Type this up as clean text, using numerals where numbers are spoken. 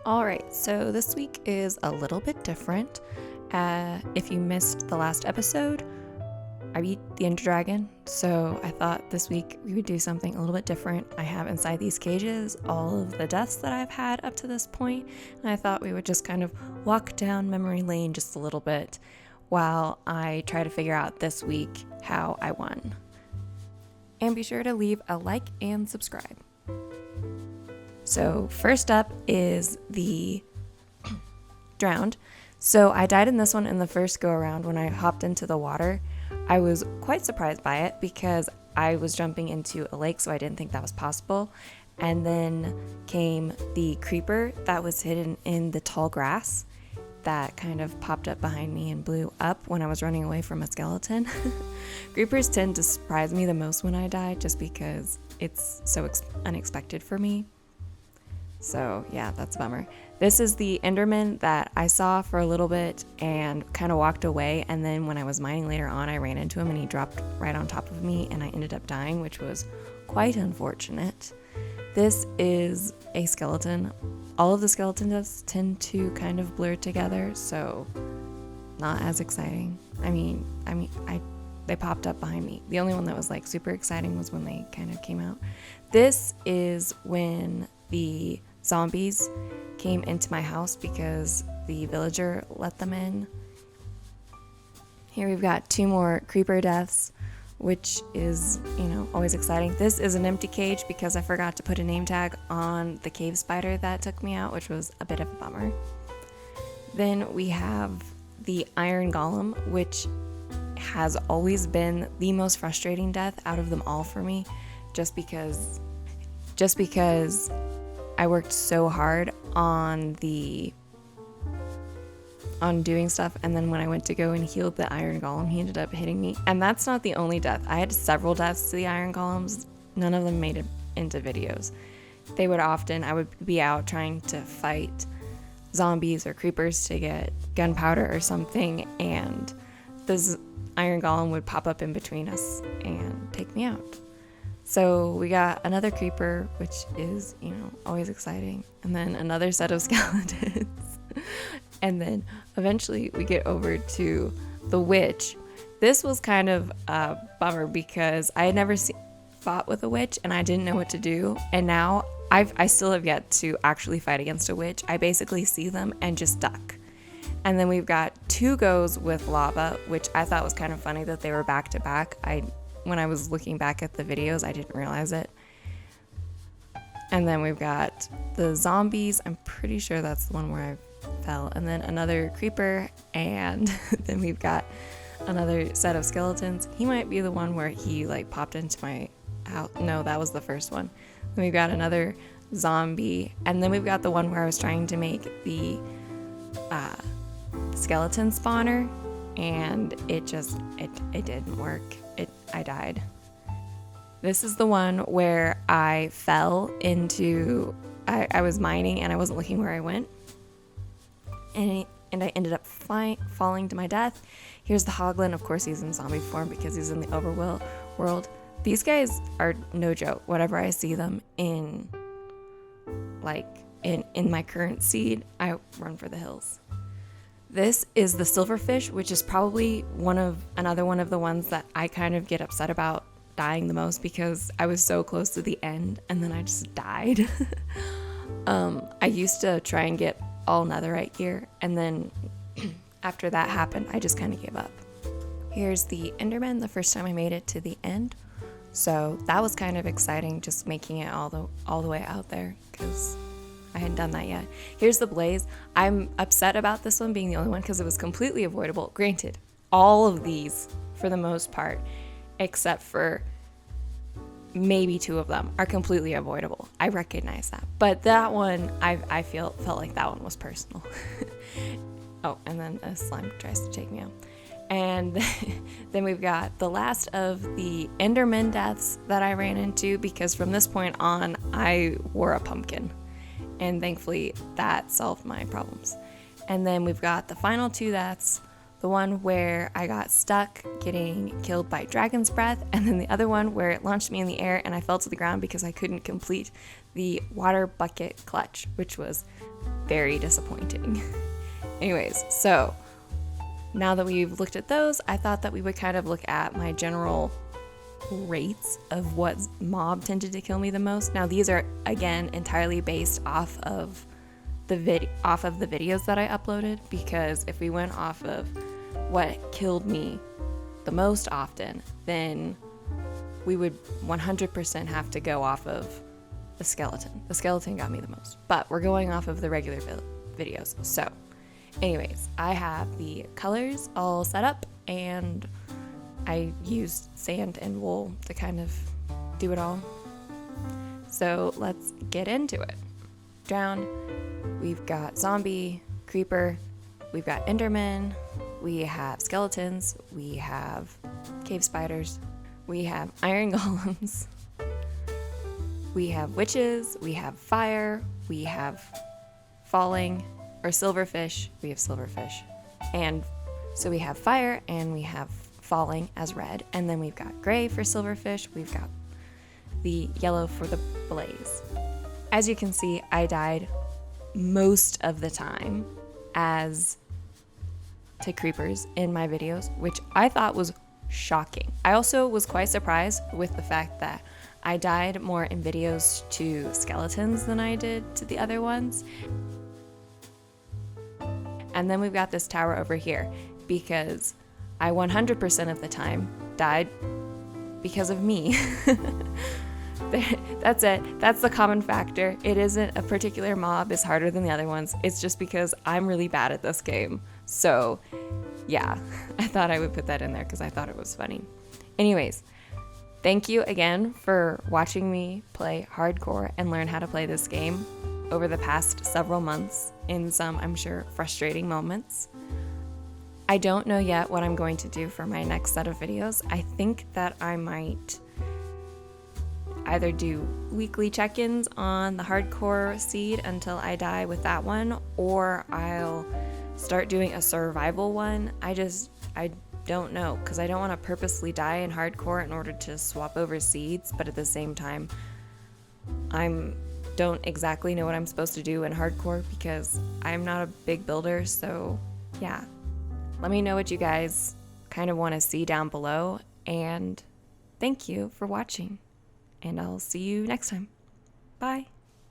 All right, so this week is a little bit different. If you missed the last episode, I beat the Ender Dragon, so I thought this week we would do something a little bit different. I have inside these cages all of the deaths that I've had up to this point, and I thought we would just kind of walk down memory lane just a little bit while I try to figure out this week how I won. And be sure to leave a like and subscribe. So first up is the drowned. So I died in this one in the first go around when I hopped into the water. I was quite surprised by it because I was jumping into a lake, so I didn't think that was possible. And then came the creeper that was hidden in the tall grass that kind of popped up behind me and blew up when I was running away from a skeleton. Creepers tend to surprise me the most when I die just because it's so unexpected for me. So yeah, that's a bummer. This is the Enderman that I saw for a little bit and kind of walked away, and then when I was mining later on, I ran into him and he dropped right on top of me and I ended up dying, which was quite unfortunate. This is a skeleton. All of the skeleton deaths tend to kind of blur together, so not as exciting. They popped up behind me. The only one that was like super exciting was when they kind of came out. This is when the zombies came into my house because the villager let them in. Here we've got 2 more creeper deaths, which is, always exciting. This is an empty cage because I forgot to put a name tag on the cave spider that took me out, which was a bit of a bummer. Then we have the iron golem, which has always been the most frustrating death out of them all for me, just because I worked so hard on doing stuff, and then when I went to go and heal the iron golem, he ended up hitting me. And that's not the only death. I had several deaths to the iron golems. None of them made it into videos. I would be out trying to fight zombies or creepers to get gunpowder or something, and this iron golem would pop up in between us and take me out. So we got another creeper, which is, always exciting. And then another set of skeletons. And then eventually we get over to the witch. This was kind of a bummer because I had never fought with a witch and I didn't know what to do. And now I still have yet to actually fight against a witch. I basically see them and just duck. And then we've got 2 goes with lava, which I thought was kind of funny that they were back to back. When I was looking back at the videos, I didn't realize it. And then we've got the zombies. I'm pretty sure that's the one where I fell. And then another creeper. And then we've got another set of skeletons. He might be the one where he popped into my house. No, that was the first one. Then we've got another zombie. And then we've got the one where I was trying to make the skeleton spawner. And it didn't work. I died. This is the one where I fell into, I was mining and I wasn't looking where I went. And I ended up falling to my death. Here's the Hoglin. Of course, he's in zombie form because he's in the overworld. These guys are no joke. Whenever I see them in my current seed, I run for the hills. This is the silverfish, which is probably another one of the ones that I kind of get upset about dying the most because I was so close to the end and then I just died. I used to try and get all netherite gear, and then after that happened, I just kind of gave up. Here's the Enderman, the first time I made it to the end. So that was kind of exciting, just making it all the way out there because I hadn't done that yet. Here's the blaze. I'm upset about this one being the only one because it was completely avoidable. Granted, all of these, for the most part, except for maybe 2 of them, are completely avoidable. I recognize that. But that one, I felt like that one was personal. Oh, and then a slime tries to take me out. And then we've got the last of the Enderman deaths that I ran into because from this point on, I wore a pumpkin. And thankfully that solved my problems. And then we've got the final 2 deaths The one where I got stuck getting killed by dragon's breath, and then the other one where it launched me in the air and I fell to the ground because I couldn't complete the water bucket clutch, which was very disappointing. Anyways, so now that we've looked at those, I thought that we would kind of look at my general rates of what mob tended to kill me the most. Now these are again entirely based off of the videos that I uploaded, because if we went off of what killed me the most often, then we would 100% have to go off of the skeleton. The skeleton got me the most, but we're going off of the regular videos. So anyways, I have the colors all set up and I used sand and wool to kind of do it all. So let's get into it. Down, we've got zombie, creeper, we've got enderman, we have skeletons, we have cave spiders, we have iron golems, we have witches, we have fire, we have falling, or silverfish, we have silverfish. And so we have fire and we have falling as red, and then we've got gray for silverfish, we've got the yellow for the blaze. As you can see, I died most of the time as to creepers in my videos, which I thought was shocking. I also was quite surprised with the fact that I died more in videos to skeletons than I did to the other ones. And then we've got this tower over here because I 100% of the time died because of me. That's it. That's the common factor. It isn't a particular mob is harder than the other ones. It's just because I'm really bad at this game. So yeah, I thought I would put that in there because I thought it was funny. Anyways, thank you again for watching me play hardcore and learn how to play this game over the past several months in some, I'm sure, frustrating moments. I don't know yet what I'm going to do for my next set of videos. I think that I might either do weekly check-ins on the hardcore seed until I die with that one, or I'll start doing a survival one. I don't know, because I don't want to purposely die in hardcore in order to swap over seeds, but at the same time, don't exactly know what I'm supposed to do in hardcore because I'm not a big builder. So yeah, let me know what you guys kind of want to see down below, and thank you for watching, and I'll see you next time. Bye.